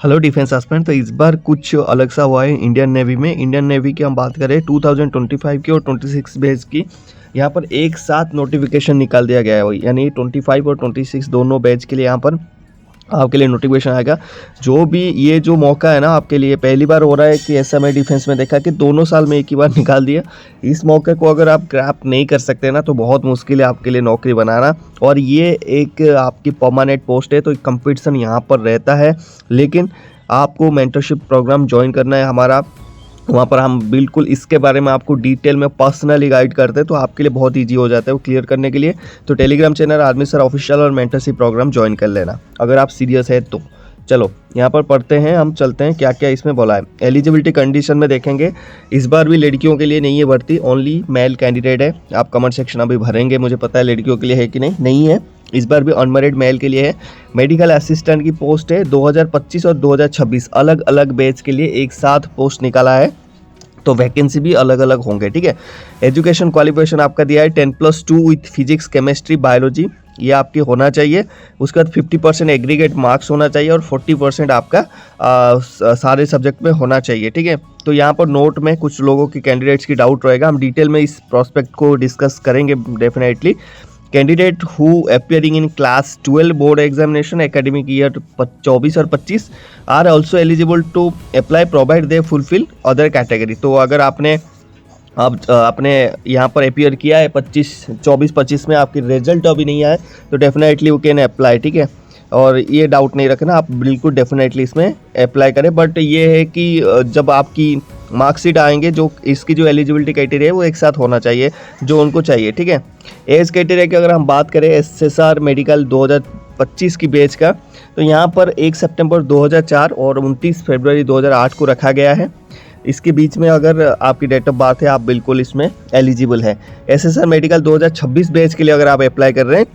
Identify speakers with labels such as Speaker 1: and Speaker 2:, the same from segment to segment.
Speaker 1: Hello defence aspirant. तो इस बार कुछ अलग सा हुआ है इंडियन नेवी में। इंडियन नेवी की हम बात करें 2025 की और 26 बैच की, यहाँ पर एक साथ नोटिफिकेशन निकाल दिया गया है। यानी 25 और 26 दोनों बैच के लिए यहाँ पर आपके लिए नोटिफिकेशन आएगा। जो भी ये जो मौका है ना आपके लिए, पहली बार हो रहा है कि ऐसा मैं डिफेंस में देखा कि दोनों साल में एक ही बार निकाल दिया। इस मौके को अगर आप ग्रैप नहीं कर सकते ना तो बहुत मुश्किल है आपके लिए नौकरी बनाना। और ये एक आपकी परमानेंट पोस्ट है तो कंपटीशन यहाँ पर रहता है, लेकिन आपको मेंटरशिप प्रोग्राम ज्वाइन करना है हमारा। वहाँ पर हम बिल्कुल इसके बारे में आपको डिटेल में पर्सनली गाइड करते हैं, तो आपके लिए बहुत इजी हो जाता है वो क्लियर करने के लिए। तो Telegram channel army sir official और मेंटरशिप प्रोग्राम ज्वाइन कर लेना अगर आप सीरियस है तो। चलो यहाँ पर पढ़ते हैं, हम चलते हैं क्या क्या इसमें बोला है। एलिजिबिलिटी कंडीशन में देखेंगे, इस बार भी लड़कियों के लिए नहीं है भर्ती, ओनली मेल कैंडिडेट है। आप कमेंट सेक्शन अभी भरेंगे, मुझे पता है लड़कियों के लिए है कि नहीं है। इस बार भी अनमैरिड मेल के लिए है। मेडिकल असिस्टेंट की पोस्ट है 2025 और 2026 अलग अलग बैच के लिए एक साथ पोस्ट निकाला है, तो वैकेंसी भी अलग अलग होंगे। ठीक है, एजुकेशन क्वालिफिकेशन आपका दिया है 10+2 विथ फिजिक्स केमिस्ट्री बायोलॉजी, ये आपकी होना चाहिए। उसके बाद 50% एग्रीगेट मार्क्स होना चाहिए और 40% आपका सारे सब्जेक्ट में होना चाहिए। ठीक है, तो यहाँ पर नोट में कुछ लोगों की कैंडिडेट्स की डाउट रहेगा, हम डिटेल में इस प्रोस्पेक्ट को डिस्कस करेंगे definitely. Candidate who appearing in class 12 board examination academic year 24 और 25 are also eligible to apply provide they fulfil other category. तो अगर आपने यहाँ पर अपियर किया है 24-25 में, आपकी रिजल्ट अभी नहीं आया तो डेफिनेटली यू कैन अप्लाई। ठीक है, और ये डाउट नहीं रखना, आप बिल्कुल डेफिनेटली इसमें अप्लाई करें। बट ये है कि जब आपकी मार्कशीट आएंगे, जो इसकी जो एलिजिबिलिटी क्राइटेरिया है वो एक साथ होना चाहिए जो उनको चाहिए। ठीक है, एज क्राइटेरिया की अगर हम बात करें एसएसआर मेडिकल 2025 की बैच का, तो यहाँ पर 1 सितंबर 2004 और 29 फरवरी 2008 को रखा गया है। इसके बीच में अगर आपकी डेट ऑफ बर्थ है आप बिल्कुल इसमें एलिजिबल है। एसएसआर मेडिकल 2026 बैच के लिए अगर आप अप्लाई कर रहे हैं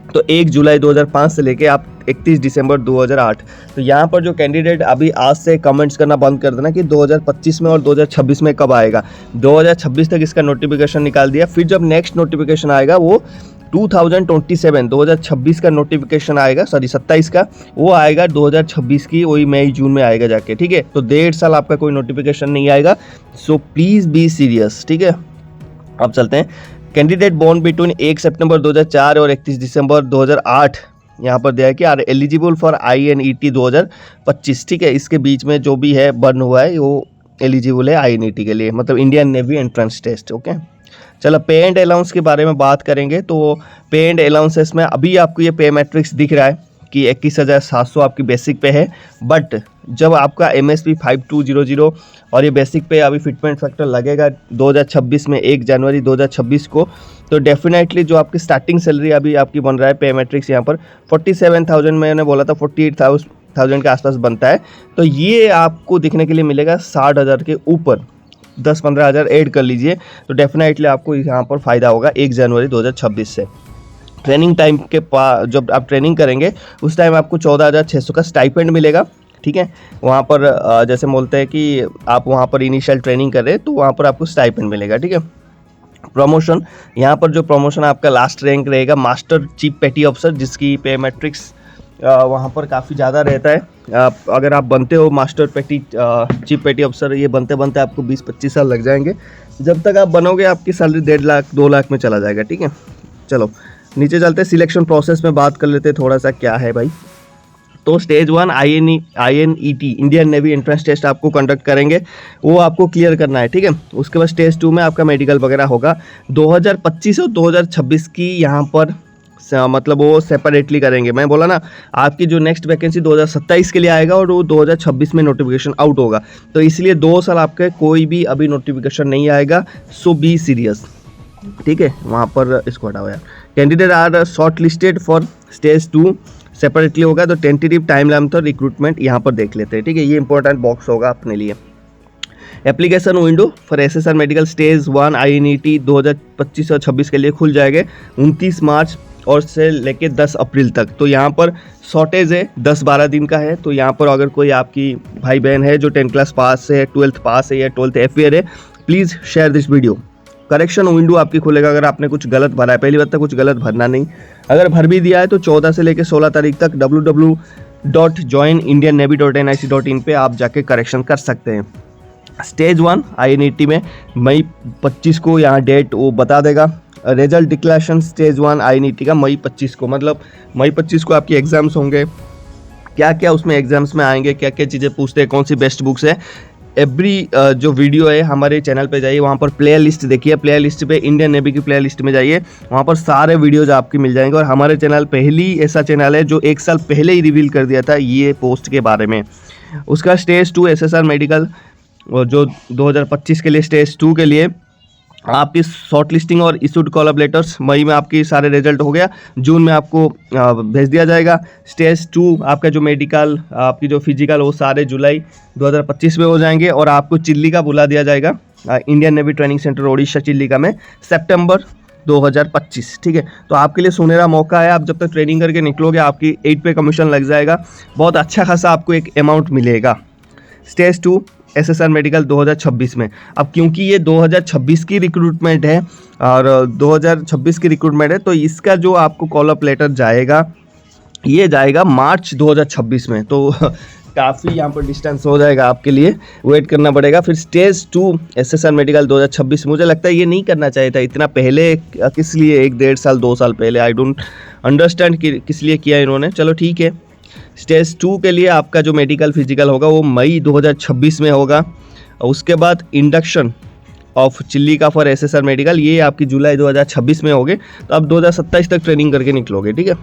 Speaker 1: तो 1 जुलाई 2005 से लेके आप 31 दिसंबर 2008। तो यहाँ पर जो कैंडिडेट अभी आज से कमेंट्स करना बंद कर देना कि 2025 में और 2026 में कब आएगा। 2026 तक इसका नोटिफिकेशन निकाल दिया, फिर जब नेक्स्ट नोटिफिकेशन आएगा वो 2026 का नोटिफिकेशन आएगा, सॉरी 27 का, वो आएगा 2026 की वही मई जून में आएगा जाके। ठीक है, तो 1.5 साल आपका कोई नोटिफिकेशन नहीं आएगा, सो प्लीज़ बी सीरियस। ठीक है, अब चलते हैं। कैंडिडेट बोर्न बिटवीन 1 सितंबर 2004 और 31 दिसंबर 2008 यहाँ पर दिया है कि आर एलिजिबल फॉर INET 2025। ठीक है, इसके बीच में जो भी है बर्न हुआ है वो एलिजिबल है INET के लिए, मतलब Indian navy entrance test. Okay, चलो पे एंड अलाउंस के बारे में बात करेंगे। तो पे एंड अलाउंसेस में अभी आपको ये पे मैट्रिक्स दिख रहा है कि 21,700 आपकी बेसिक पे है, बट जब आपका MSP 5200 और ये बेसिक पे अभी फिटमेंट फैक्टर लगेगा 2026 में 1 जनवरी 2026 को, तो डेफिनेटली जो आपकी स्टार्टिंग सैलरी अभी आपकी बन रहा है पे मैट्रिक्स यहाँ पर 47,000, मैंने बोला था 48,000 के आसपास बनता है, तो ये आपको दिखने के लिए मिलेगा 60,000 के ऊपर, 10-15 हज़ार ऐड कर लीजिए तो डेफिनेटली आपको यहाँ पर फ़ायदा होगा 1 जनवरी 2026 से। ट्रेनिंग टाइम के जब आप ट्रेनिंग करेंगे उस टाइम आपको 14,600 का स्टाइपेंड मिलेगा। ठीक है, वहाँ पर जैसे बोलते हैं कि आप वहाँ पर इनिशियल ट्रेनिंग कर रहे हैं तो वहाँ पर आपको स्टाइपेंड मिलेगा। ठीक है, प्रमोशन, यहाँ पर जो प्रमोशन आपका लास्ट रैंक रहेगा मास्टर चीफ पेटी ऑफिसर, जिसकी पे मैट्रिक्स वहाँ पर काफ़ी ज़्यादा रहता है। अगर आप बनते हो मास्टर पेटी चीफ पेटी ऑफिसर, ये बनते बनते आपको 20-25 साल लग जाएंगे। जब तक आप बनोगे आपकी सैलरी 1.5 लाख 2 लाख में चला जाएगा। ठीक है, चलो नीचे चलते हैं। सिलेक्शन प्रोसेस में बात कर लेते हैं थोड़ा सा क्या है भाई। तो stage 1 INET Indian navy entrance test आपको कंडक्ट करेंगे, वो आपको क्लियर करना है। ठीक है, उसके बाद स्टेज 2 में आपका मेडिकल वगैरह होगा। 2025 और 2026 की यहाँ पर मतलब वो सेपरेटली करेंगे। मैं बोला ना आपकी जो नेक्स्ट वैकेंसी 2027 के लिए आएगा और वो 2026 में नोटिफिकेशन आउट होगा, तो इसलिए 2 साल आपके कोई भी अभी नोटिफिकेशन नहीं आएगा, सो बी सीरियस। ठीक है, वहाँ पर इसको हटाओ यार। Candidate are short listed for stage 2 separately होगा, तो टेंटेटिव टाइम लेंथ और रिक्रूटमेंट यहाँ पर देख लेते हैं। ठीक है, ये इंपॉर्टेंट बॉक्स होगा अपने लिए। Application window for SSR medical stage 1 INET 2025 और 26 के लिए खुल जाएंगे 29 मार्च और से लेके 10 अप्रैल तक। तो यहाँ पर शॉर्टेज है 10-12 दिन का है, तो यहाँ पर अगर कोई आपकी भाई बहन है जो 10th क्लास पास है, 12th पास है या 12th FAR है, please share this video. Correction window आपकी खुलेगा अगर आपने कुछ गलत भरा है। पहली बात तो कुछ गलत भरना नहीं, अगर भर भी दिया है तो 14 से लेकर 16 तारीख तक www.joinindiannavy.nic.in पे आप जाके करेक्शन कर सकते हैं। स्टेज 1 INET में मई 25 को यहाँ डेट वो बता देगा। रिजल्ट डिक्लेरेशन स्टेज 1 INET का मई 25 को, मतलब मई 25 को आपके एग्जाम्स होंगे। क्या क्या उसमें एग्जाम्स में आएंगे, क्या क्या चीज़ें पूछते हैं, कौन सी बेस्ट बुक्स है, एवरी जो वीडियो है हमारे चैनल पे जाइए, वहाँ पर प्ले लिस्ट देखिए, प्ले लिस्ट पे इंडियन नेवी की प्ले लिस्ट में जाइए, वहाँ पर सारे वीडियोज आपकी मिल जाएंगे। और हमारे चैनल पहली ऐसा चैनल है जो 1 साल पहले ही रिवील कर दिया था ये पोस्ट के बारे में। उसका स्टेज 2 SSR मेडिकल, और जो 2025 के लिए स्टेज 2 के लिए आपकी शॉर्ट लिस्टिंग और इशूड कॉल अप लेटर्स मई में आपकी सारे रिजल्ट हो गया, जून में आपको भेज दिया जाएगा। स्टेज 2 आपका जो मेडिकल, आपकी जो फिजिकल, वो सारे जुलाई 2025 में हो जाएंगे। और आपको चिल्लिका बुला दिया जाएगा Indian navy training centre Odisha Chilika में सितंबर 2025। ठीक है, तो आपके लिए सुनहरा मौका है। आप जब तक ट्रेनिंग करके निकलोगे आपकी 8 पे कमीशन लग जाएगा, बहुत अच्छा खासा आपको एक अमाउंट मिलेगा। स्टेज 2 SSR मेडिकल 2026 में। अब क्योंकि ये 2026 की रिक्रूटमेंट है और 2026 की रिक्रूटमेंट है, तो इसका जो आपको कॉल अप लेटर जाएगा ये जाएगा मार्च 2026 में। तो काफ़ी यहाँ पर डिस्टेंस हो जाएगा, आपके लिए वेट करना पड़ेगा। फिर स्टेज 2 SSR मेडिकल 2026, मुझे लगता है ये नहीं करना चाहिए था इतना पहले, किस लिए 1-1.5 साल 2 साल पहले, आई डोंट अंडरस्टैंड किस लिए किया इन्होंने। चलो ठीक है। स्टेज 2 के लिए आपका जो मेडिकल फिजिकल होगा वो मई 2026 में होगा। उसके बाद induction of Chilika for SSR medical, ये आपकी जुलाई 2026 में होगे। तो आप 2027 तक ट्रेनिंग करके निकलोगे। ठीक है,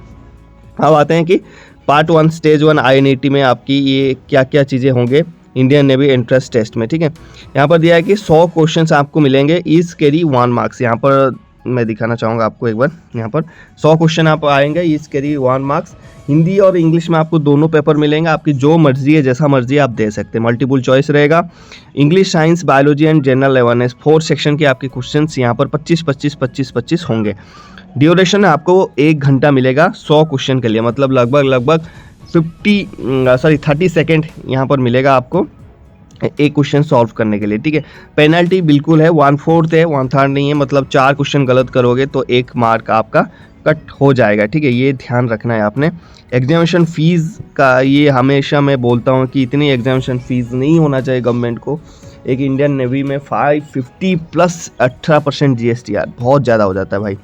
Speaker 1: अब आते हैं कि पार्ट 1 स्टेज 1 INET में आपकी ये क्या क्या चीज़ें होंगे इंडियन नेवी एंट्रेंस टेस्ट में। ठीक है, यहाँ पर दिया है कि 100 क्वेश्चंस आपको मिलेंगे, ईच कैरी 1 मार्क्स। यहाँ पर मैं दिखाना चाहूँगा आपको एक बार, यहाँ पर 100 क्वेश्चन आप आएंगे, ईच कैरी 1 मार्क्स। हिंदी और इंग्लिश में आपको दोनों पेपर मिलेंगे, आपकी जो मर्जी है, जैसा मर्जी आप दे सकते हैं। मल्टीपल चॉइस रहेगा। English, science, biology and general awareness 4 section के आपके क्वेश्चंस यहाँ पर 25-25 होंगे। ड्यूरेशन आपको 1 घंटा मिलेगा 100 क्वेश्चन के लिए, मतलब लगभग 30 सेकेंड यहाँ पर मिलेगा आपको एक क्वेश्चन सॉल्व करने के लिए। ठीक है, पेनल्टी बिल्कुल है, 1/4 है, 1/3 नहीं है, मतलब 4 क्वेश्चन गलत करोगे तो 1 मार्क आपका कट हो जाएगा। ठीक है, ये ध्यान रखना है आपने। एग्जामिनेशन फ़ीस का ये हमेशा मैं बोलता हूँ कि इतनी एग्जामिनेशन फ़ीस नहीं होना चाहिए गवर्नमेंट को। एक इंडियन नेवी में 550 प्लस 18% GST, यार बहुत ज़्यादा हो जाता है भाई।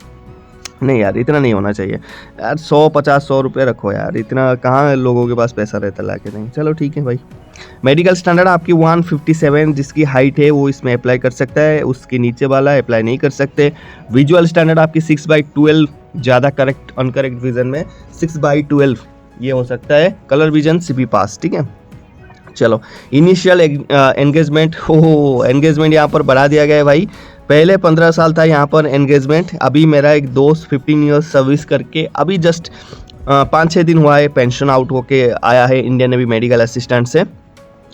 Speaker 1: नहीं यार, इतना नहीं होना चाहिए यार, 100-50-100 रुपये रखो यार, इतना कहाँ लोगों के पास पैसा रहता ला के। नहीं, चलो ठीक है भाई। मेडिकल स्टैंडर्ड आपकी 157 जिसकी हाइट है वो इसमें अप्लाई कर सकता है, उसके नीचे वाला अप्लाई नहीं कर सकते। विजुअल स्टैंडर्ड आपकी 6/12, ज़्यादा करेक्ट अनकरेक्ट विजन में 6/12 ये हो सकता है। कलर विजन CP पास। ठीक है, चलो इनिशियल एंगेजमेंट, हो एंगेजमेंट यहाँ पर बढ़ा दिया गया है भाई। पहले 15 साल था यहाँ पर एंगेजमेंट। अभी मेरा एक दोस्त 15 ईयर्स सर्विस करके अभी जस्ट 5-6 दिन हुआ है पेंशन आउट होके आया है इंडियन नेवी मेडिकल असिस्टेंट से।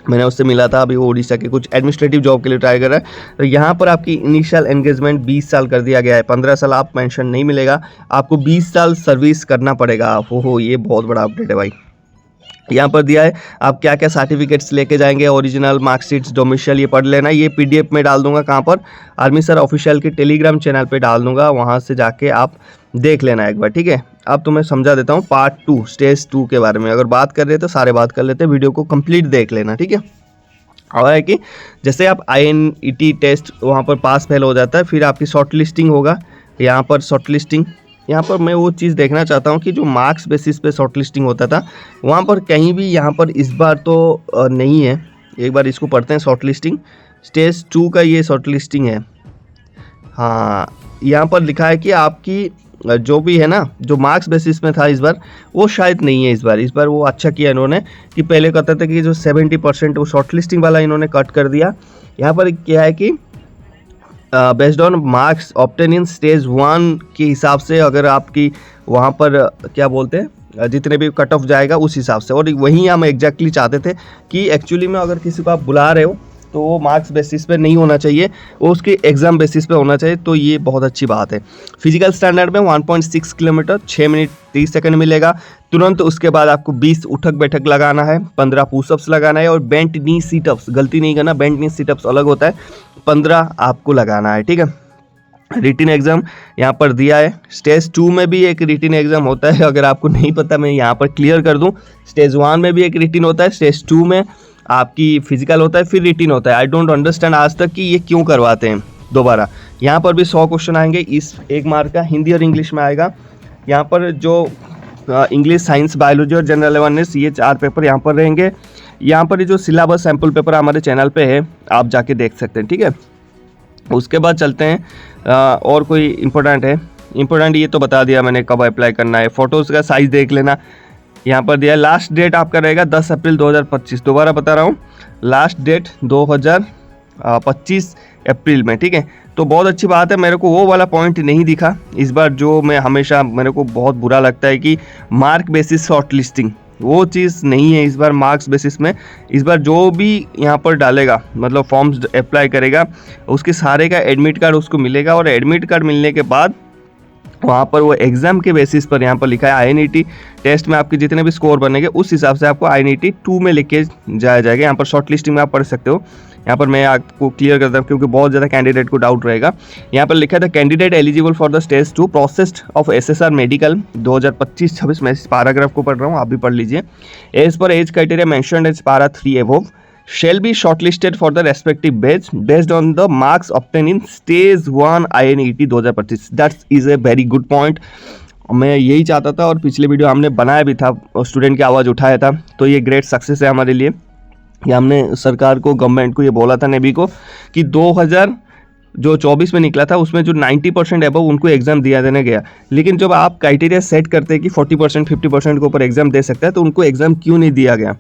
Speaker 1: मैंने उससे मिला था, अभी वो उड़ीसा के कुछ एडमिनिस्ट्रेटिव जॉब के लिए ट्राई कर रहा है। तो यहाँ पर आपकी इनिशियल एंगेजमेंट 20 साल कर दिया गया है। 15 साल आप पेंशन नहीं मिलेगा, आपको 20 साल सर्विस करना पड़ेगा। हो ये बहुत बड़ा अपडेट है भाई। यहाँ पर दिया है आप क्या क्या सर्टिफिकेट्स लेके जाएंगे, ओरिजिनल मार्कशीट्स, डोमिसाइल, ये पढ़ लेना। ये PDF में डाल दूंगा, कहाँ पर, आर्मी सर ऑफिशियल के टेलीग्राम चैनल पे डाल दूंगा, वहाँ से जाके आप देख लेना एक बार। ठीक है, अब तो मैं समझा देता हूँ पार्ट 2 स्टेज 2 के बारे में। अगर बात कर रहे तो सारे बात कर लेते, वीडियो को कंप्लीट देख लेना। ठीक है, और है कि जैसे आप INET टेस्ट वहाँ पर पास फेल हो जाता है, फिर आपकी शॉर्ट लिस्टिंग होगा। यहाँ पर शॉर्ट लिस्टिंग, यहाँ पर मैं वो चीज़ देखना चाहता हूँ कि जो मार्क्स बेसिस पे शॉर्ट लिस्टिंग होता था वहाँ पर कहीं भी यहाँ पर इस बार तो नहीं है। एक बार इसको पढ़ते हैं, शॉर्ट लिस्टिंग स्टेज 2 का ये शॉर्ट लिस्टिंग है। हाँ, यहाँ पर लिखा है कि आपकी जो भी है ना, जो मार्क्स बेसिस में था इस बार, वो शायद नहीं है इस बार वो अच्छा किया इन्होंने कि पहले कहते थे कि जो 70% वो शॉर्ट लिस्टिंग वाला इन्होंने कट कर दिया। यहाँ पर क्या है कि based on marks obtain in stage 1 के हिसाब से, अगर आपकी वहाँ पर क्या बोलते हैं जितने भी कट ऑफ जाएगा उस हिसाब से। और वहीं हम एग्जैक्टली चाहते थे कि एक्चुअली में अगर किसी को आप बुला रहे हो तो वो मार्क्स बेसिस पे नहीं होना चाहिए, वो उसके एग्ज़ाम बेसिस पे होना चाहिए। तो ये बहुत अच्छी बात है। फिजिकल स्टैंडर्ड में 1.6 किलोमीटर 6 मिनट 30 सेकंड मिलेगा। तुरंत उसके बाद आपको 20 उठक बैठक लगाना है, 15 पुशअप्स लगाना है और बेंट नी सीटअप्स, गलती नहीं करना, बेंट नी सीटअप्स अलग होता है, 15 आपको लगाना है। ठीक है, रिटिन एग्जाम यहाँ पर दिया है। स्टेज 2 में भी एक रिटिन एग्जाम होता है, अगर आपको नहीं पता मैं यहाँ पर क्लियर कर दूँ। स्टेज 1 में भी एक रिटिन होता है, स्टेज 2 में आपकी फिजिकल होता है, फिर रिटिन होता है। आई डोंट अंडरस्टैंड आज तक कि ये क्यों करवाते हैं दोबारा। यहाँ पर भी 100 क्वेश्चन आएंगे, इस 1 मार्क का हिंदी और इंग्लिश में आएगा। यहाँ पर जो इंग्लिश, साइंस, बायोलॉजी और जनरल अवेयरनेस, ये 4 पेपर यहाँ पर रहेंगे। यहाँ पर जो सिलेबस सैम्पल पेपर हमारे चैनल पे है, आप जाके देख सकते हैं, ठीक है। उसके बाद चलते हैं और कोई इम्पोर्टेंट है। इम्पोर्टेंट ये तो बता दिया मैंने कब अप्लाई करना है। फ़ोटोज़ का साइज़ देख लेना, यहाँ पर दिया है। लास्ट डेट आपका रहेगा 10 अप्रैल 2025। दोबारा बता रहा हूँ, लास्ट डेट 2025 अप्रैल में, ठीक है। तो बहुत अच्छी बात है, मेरे को वो वाला पॉइंट नहीं दिखा इस बार, जो मैं हमेशा, मेरे को बहुत बुरा लगता है कि मार्क बेसिस शॉर्ट लिस्टिंग, वो चीज़ नहीं है इस बार मार्क्स बेसिस में। इस बार जो भी यहाँ पर डालेगा, मतलब फॉर्म्स अप्लाई करेगा, उसके सारे का एडमिट कार्ड उसको मिलेगा, और एडमिट कार्ड मिलने के बाद वहाँ पर वो एग्ज़ाम के बेसिस पर यहाँ पर लिखा है INET टेस्ट में आपके जितने भी स्कोर बनेंगे उस हिसाब से आपको INET 2 में लेके जाया जाएगा। यहाँ पर शॉर्ट लिस्टिंग में आप पढ़ सकते हो। यहाँ पर मैं आपको क्लियर करता हूँ क्योंकि बहुत ज़्यादा कैंडिडेट को डाउट रहेगा। यहाँ पर लिखा था candidate eligible for the stage 2 process of SSR medical 2025-26। मैं इस पैराग्राफ को पढ़ रहा हूँ, आप भी पढ़ लीजिए। As per age criteria mentioned as पारा 3 above shall be shortlisted for the respective batch based on the marks obtained in stage 1 INET 2025। that is a very good point। मैं यही चाहता था और पिछले वीडियो हमने बनाया भी था और स्टूडेंट की आवाज़ उठाया था, तो ये ग्रेट सक्सेस है हमारे लिए। ये हमने सरकार को, गवर्नमेंट को ये बोला था, नेवी को, कि 2024 में निकला था उसमें जो 90% एबव उनको एग्जाम दिया देने गया। लेकिन जब आप क्राइटेरिया सेट करते हैं कि 40% 50% के ऊपर एग्जाम दे सकता है, तो उनको एग्जाम क्यों नहीं दिया गया।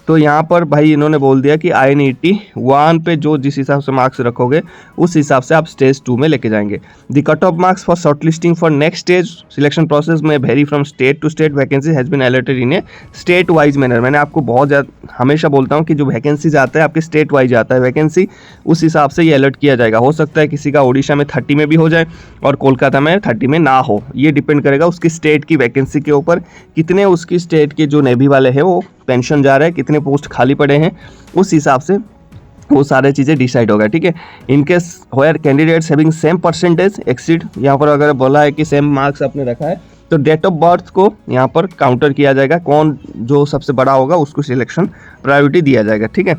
Speaker 1: तो यहाँ पर भाई इन्होंने बोल दिया कि INET 1 पे जो जिस हिसाब से मार्क्स रखोगे उस हिसाब से आप स्टेज 2 में लेके जाएंगे। The cut off marks for shortlisting for next stage selection process में vary from state to state. Vacancy has been alerted in a state wise manner. मैंने आपको बहुत ज़्यादा हमेशा बोलता हूँ कि जो वैकेंसी आता है आपके स्टेट वाइज आता है वैकेंसी, उस हिसाब से ये अलर्ट किया जाएगा। हो सकता है किसी का ओडिशा में 30 में भी हो जाए और कोलकाता में 30 में ना हो, ये डिपेंड करेगा उसकी स्टेट की वैकेंसी के ऊपर, कितने उसकी स्टेट के जो नेवी वाले हैं वो पेंशन जा रहा है, कितने पोस्ट खाली पड़े हैं, उस हिसाब से वो सारे चीज़ें डिसाइड होगा, ठीक है। In case where candidates having same percentage exceed, यहाँ पर अगर बोला है कि सेम मार्क्स आपने रखा है तो डेट ऑफ बर्थ को यहाँ पर काउंटर किया जाएगा, कौन जो सबसे बड़ा होगा उसको सिलेक्शन प्रायोरिटी दिया जाएगा, ठीक है।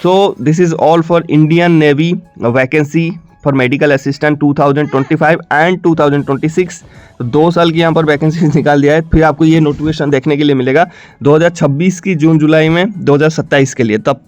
Speaker 1: So this is all for Indian navy vacancy for medical assistant 2025 and 2026। तो 2 साल की यहाँ पर वैकेंसी निकाल दिया है। फिर आपको ये नोटिफिकेशन देखने के लिए मिलेगा 2026 की जून जुलाई में 2027 के लिए, तब